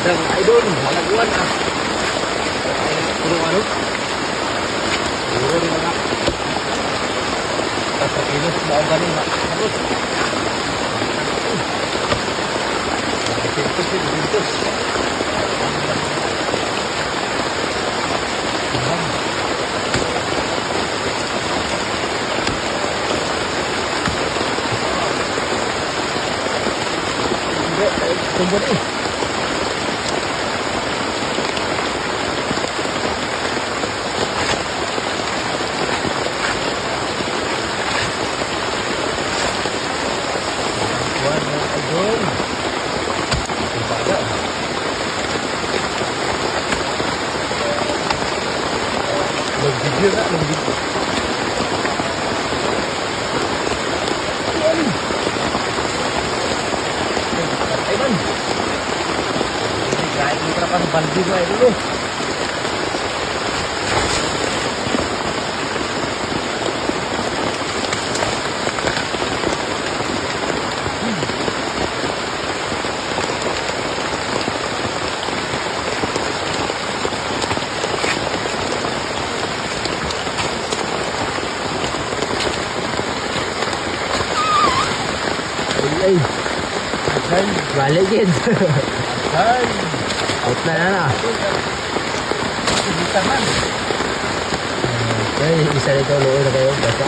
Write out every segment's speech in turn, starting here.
Ang idol, halaguan na. Puro ano? Puro rin mga. Tapos kilos, baong galing na. Tapos. Pintos. Tunggu ni. Video tak lebih. Aiman. Ini guys, ini berapa baldi guys dulu. Ay, asan, balik din. Asan, out na na. Okay, isa dito luoy na kayo, basta.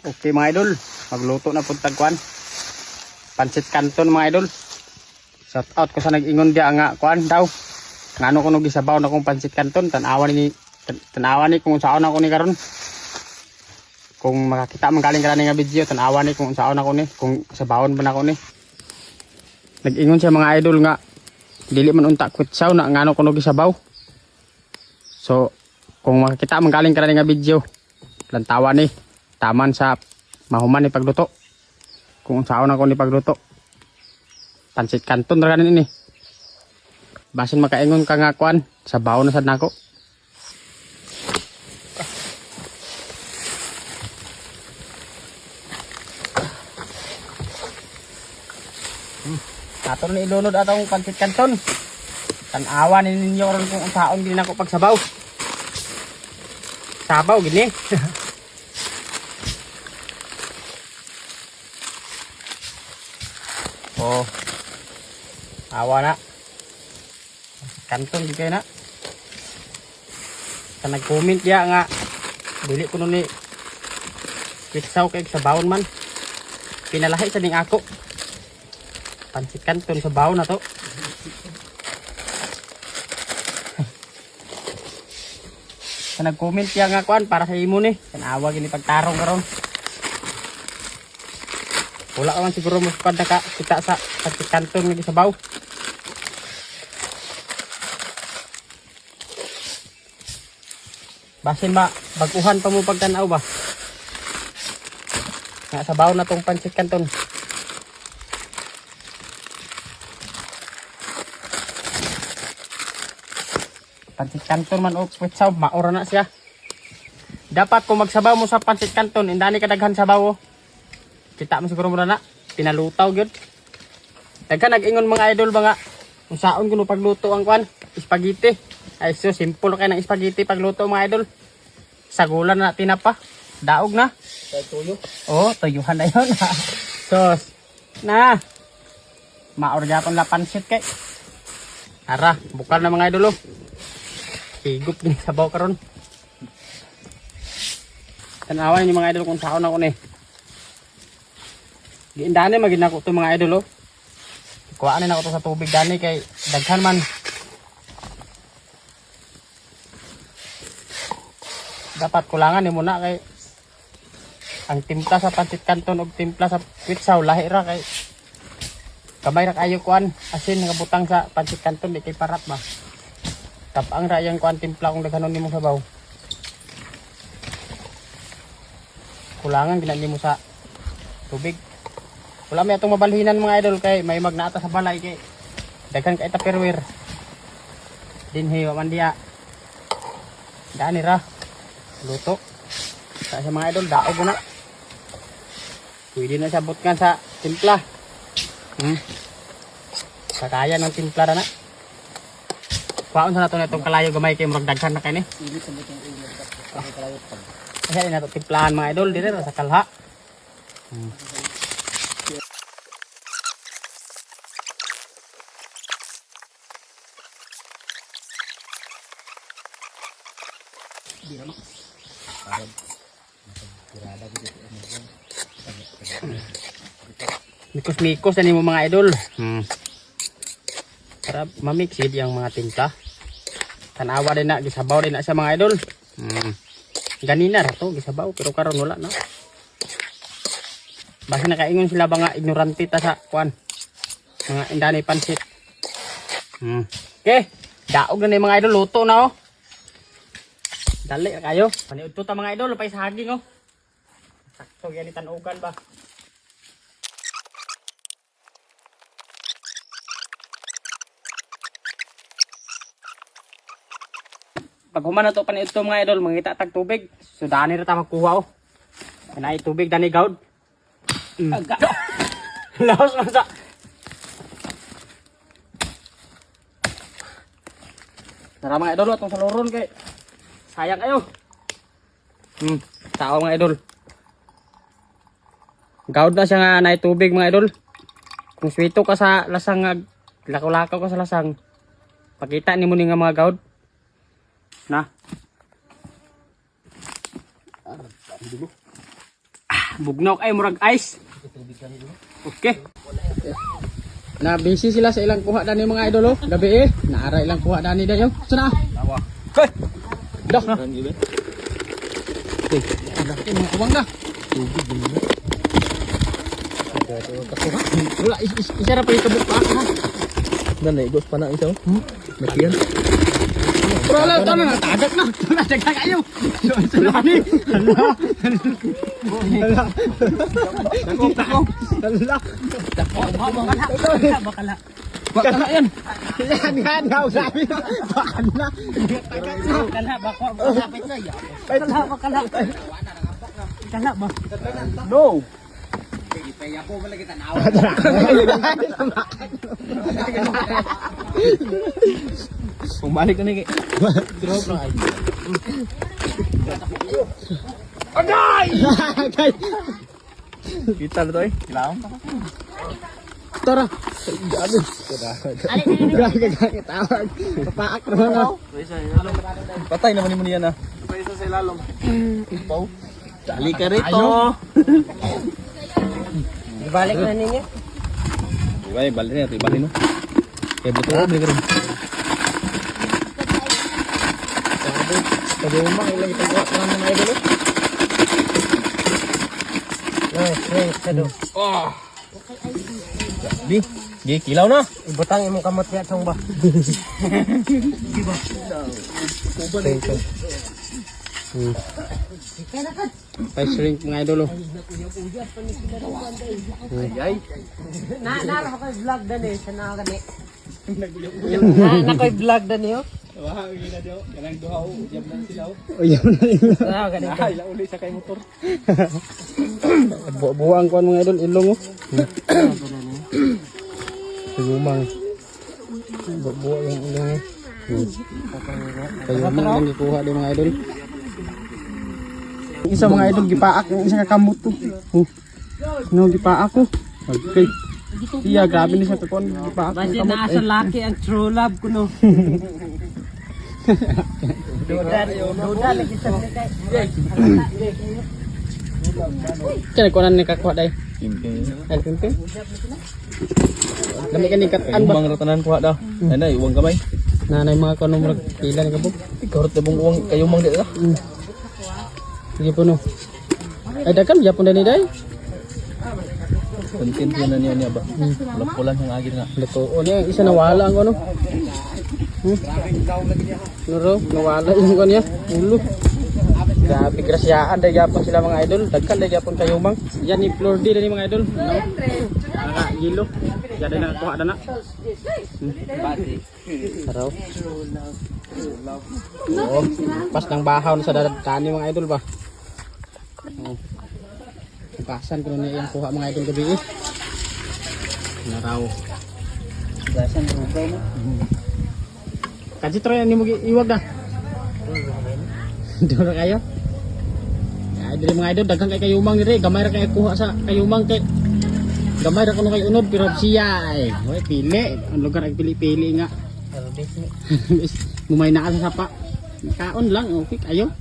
Okay mga idol, magluto na pud tagkuan. Pancit Canton mga idol. Shout out ko sa nag-ingon dia nga kuan daw. Ngano kuno gisabaw na kong Pancit Canton, tanawan ni kung saon ako ni karon. Kung makakita man galing kanang nga video, tanawan ni kung saon ako ni, kung sabawon ba nako ni. Nag-ingon siya mga idol nga dili man unta kwetsaw na ngano kuno gisabaw. So kung makakita man galing kanang nga video, lantawan ni taman sa mahuman ni pagluto. Kung saon ako ni pagluto. Pancit Canton ra kanin ini. Basin makaingon ka nga kuan, sabaw na sad nako. Aton ni ilunod atong Pancit Canton. Tanawa ninyo ron kung unsaon din ako pagsabaw. Sabaw gini. Oh. Awa na. Kanton di kayo na. Sa nag-comment diya nga dili ko nun ni pitsaw kay sa bawon man. Pinalahi sa ning ako. Pansit kanton sa bawon na to. Sa nag-comment diya nga kuan para sa imo ni. Tanawa gini pagtarong karon. Wala ka man siguro mo ka kita sa pansit kanton nga sa baw. Basin ba, baguhan pa mo pagtanaw ba? Nga sa baw na tong pansit kanton. Pansit kanton man o kwetsaw, maura na siya. Dapat kung magsabaw mo sa pansit kanton, indani kadaghan sabaw o. Kita mo siguro mo na pinalutaw gyud. Daghan nag-ingon mga idol ba nga, kung saan kuno pagluto ang kwan, spaghetti. Ay so simple kay ng spaghetti pagluto mga idol. Sagulan na tinapa. Daog na. Tuyo. Oh, tuyuhan na yun. Sos. Na. Maorja akong lapansit kay. Ara, bukal na mga idol oh. Higup din sabaw karon. Tanawan niyo mga idol kung saan ako ni. Giindani magin ako to mga idol oh. Kuhaan na ako to sa tubig dani kay daghan man. Dapat kulangan ni muna kay ang timpla sa pansit kanton ug timpla sa kwetsaw lahi ra kay kamay ra kayo kuan asin nga butang sa pansit kanton di kay parat ba. Tapang ra yang kuan timpla kung daghanon nimo sabaw. Kulangan ginan nimo sa tubig. Wala may atong mabalhinan mga idol kay may magnata sa balay kay daghan kay tupperware. Dinhi wa man diya. Dani ra. Luto. Sa mga idol, daog na. Pwede na sabot nga sa timpla. Sakaya ng timpla na. Kuhaan sa nato na itong kalayo gamay kayo murag daghan na kayo ni. Kasi na ito timplahan mga idol, dito sa kalha. Mikos-mikos na mo mga idol. Para mamixid yung mga tinta. Tanawa din na, gisabaw din na siya mga idol. Ganina ra to, gisabaw pero karon wala na. Basta nakaingon sila ba nga ignorante ta sa kuan. Mga indani pansit. Okay, daog na mga idol, luto na oh. Dali kayo. Paniud to ta mga idol, pay sa haging oh. Sakto yan itanugan ba. Pag human na to paniud to mga idol, mangita tag tubig. So dani ra ta magkuha oh. Kanay tubig dani gawd. Laos na sa. Tara mga idol, atong saluron kay sayang kayo. Tao mga idol. Gawd na siya nga na tubig mga idol. Kung swito ka sa lasang, lakaw-lakaw ka sa lasang, pakita ni mo ni nga mga gawd. Na. Bugnaw ay murag ice. Okay. Na busy sila sa ilang kuha dani mga idol oh. Gabi naara ilang kuha dani dayo. Sana. Tawa. Hoy. Dah. Okay. Ada mga uwang na. Tubig din. Wala isara pa ikabuk pa ha. Dan igos pa na ito. Nakiyan. Pero alam ito na, tagak na. Tagak kayo. Salani. Hala. Dako. Hala. Bakala. Bakala yan. Yan daw sabi. Bakala. Bakala. Bakala ba? No. Kaya po pala kita nawa. Pumalik na ni. Drop na ay. Agay! Agay! Kita na to eh. Kilaong. Tara. Gabi. Grabe ka tawag. Papaak naman ako. Patay naman mo niyan ah. Paisa sa ilalom. Ipaw. Dali ka rito. Ibalik na ninyo. Ibalik, balik na. Ibalik no. Kaya buto ko, balik ka rin. Sabi mo mga ilang ipagawa ka ng mga idol. Kado. Oh. Di, kilaw na. Ibutang imong kamot niya tong ba. Five shrink mga idol. Ay. Na ko vlog dani sa na gani. Na koy vlog dani yo. Wah, gila dio. Kanang duha o, jam lang sila o. O yan na yun. Na gani. Ay, la uli sa kay motor. Buang ko mga idol. Ilong oh. Kayumang. Buang yung ilong eh. Kayumang lang ikuha din mga idol. Yung isa mga idol gipaak. Yung isa kakamot to. No, gipaak ko. Okay. Iya, grabe ni siya tukon. Gipaak Basta yung kamot. naa sa laki ang true love ko no. Duda lagi sa kay. Kaya ko na nikakuha day. Pimping. Ay, pimping. Dami ka nikatan ba? Umang ratanan kuha daw. Ay na, uwang kamay. Nanay mga kanong murag pila ni kabog. Ikaw rin tabong uwang kayo mang di ka. Sige po no. Ay dakan Japon dani day. Content yun na niya ba? Pulan yung agir nga. Luto. O niya isa nawala ang ano. Nuro, nawala yung ano niya. Ulo. Grabe grasyaan day Japon sila mga idol. Dagkan day Japon kayumang. Yan ni Flor D dani mga idol. No. Naka gilo. Jadi na kuha na. Araw. Oh, pas ng bahaw sa dadani mga idol ba. Oh. Pasan ko na yung kuha mga idol gabi eh. Naraw. Gasan rugaw mo. Kasi try ni mo iwag na. Dito na kayo. Ay dili mga idol daghang kay kayumang dire, gamay ra kay kuha sa kayumang kay gamay ra kuno kay unod pero siya ay way pili, ang lugar ay pili-pili nga. Mumay na ka sa sapa. Kaon lang, okay kayo.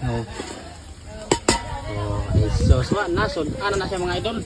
Oh. Oh, so na so ano na siya mga idol.